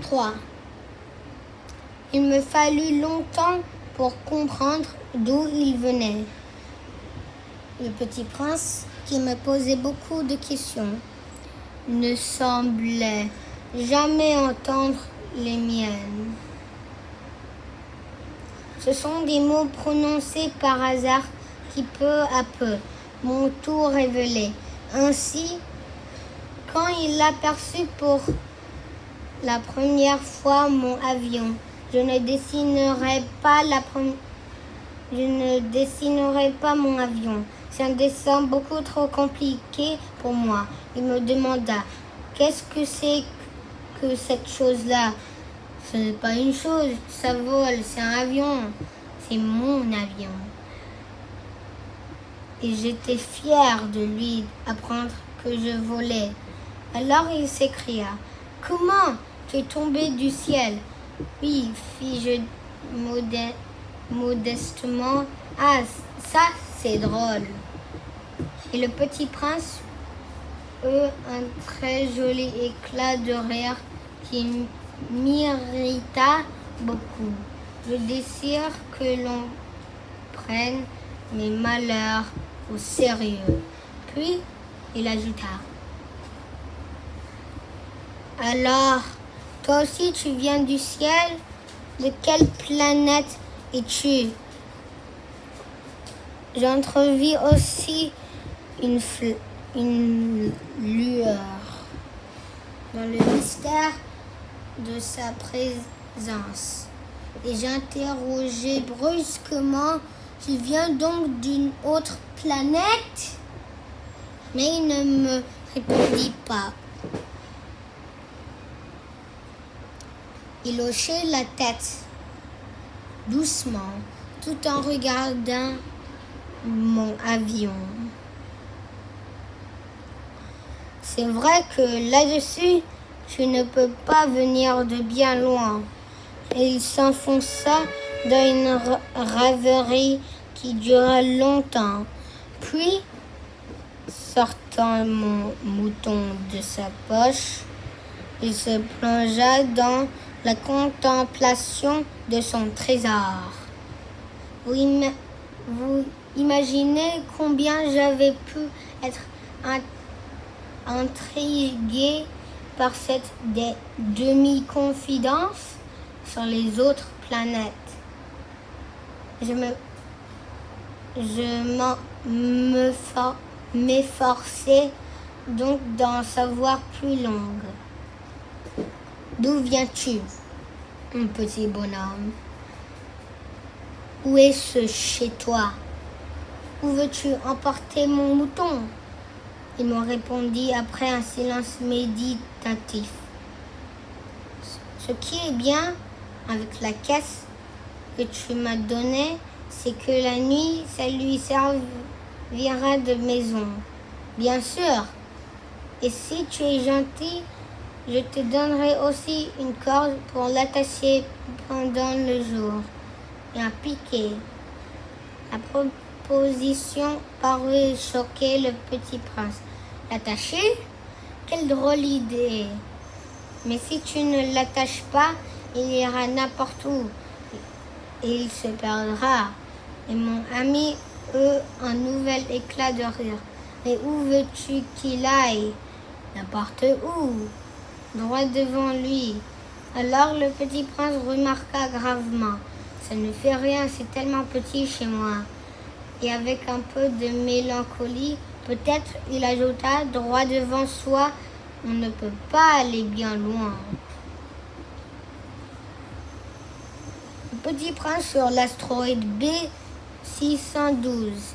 3. Il me fallut longtemps pour comprendre d'où il venait. Le petit prince, qui me posait beaucoup de questions, ne semblait jamais entendre les miennes. Ce sont des mots prononcés par hasard qui peu à peu m'ont tout révélé. Ainsi, quand il aperçut pour la première fois mon avion, je ne dessinerai pas mon avion. C'est un dessin beaucoup trop compliqué pour moi. Il me demanda, qu'est-ce que c'est que cette chose-là? Ce n'est pas une chose, ça vole, c'est un avion. C'est mon avion. Et j'étais fière de lui apprendre que je volais. Alors il s'écria, comment tu es tombé du ciel? Oui, fis-je modestement. Ah, ça c'est drôle. Et le petit prince eut un très joli éclat de rire qui m'irrita beaucoup. Je désire que l'on prenne mes malheurs au sérieux. Puis il ajouta, alors, toi aussi tu viens du ciel? De quelle planète es-tu? J'entrevis aussi une lueur dans le mystère de sa présence. Et j'interrogeai brusquement, tu viens donc d'une autre planète? Mais il ne me répondit pas. Il hochait la tête doucement tout en regardant mon avion. C'est vrai que là-dessus, tu ne peux pas venir de bien loin. Et il s'enfonça dans une rêverie qui dura longtemps. Puis, sortant mon mouton de sa poche, il se plongea dans la contemplation de son trésor. Vous imaginez combien j'avais pu être intriguée par cette demi-confidence sur les autres planètes. Je m'efforçais donc d'en savoir plus longue. D'où viens-tu, mon petit bonhomme? Où est-ce chez toi? Où veux-tu emporter mon mouton? Il me répondit après un silence méditatif. Ce qui est bien avec la caisse que tu m'as donnée, c'est que la nuit, ça lui servira de maison. Bien sûr. Et si tu es gentil, je te donnerai aussi une corde pour l'attacher pendant le jour et un piquet. La proposition parut choquer le petit prince. L'attacher? Quelle drôle d'idée! Mais si tu ne l'attaches pas, il ira n'importe où et il se perdra. Et mon ami eut un nouvel éclat de rire. Mais où veux-tu qu'il aille? N'importe où, droit devant lui. Alors le petit prince remarqua gravement. Ça ne fait rien, c'est tellement petit chez moi. Et avec un peu de mélancolie, peut-être il ajouta, droit devant soi, on ne peut pas aller bien loin. Le petit prince sur l'astéroïde B612.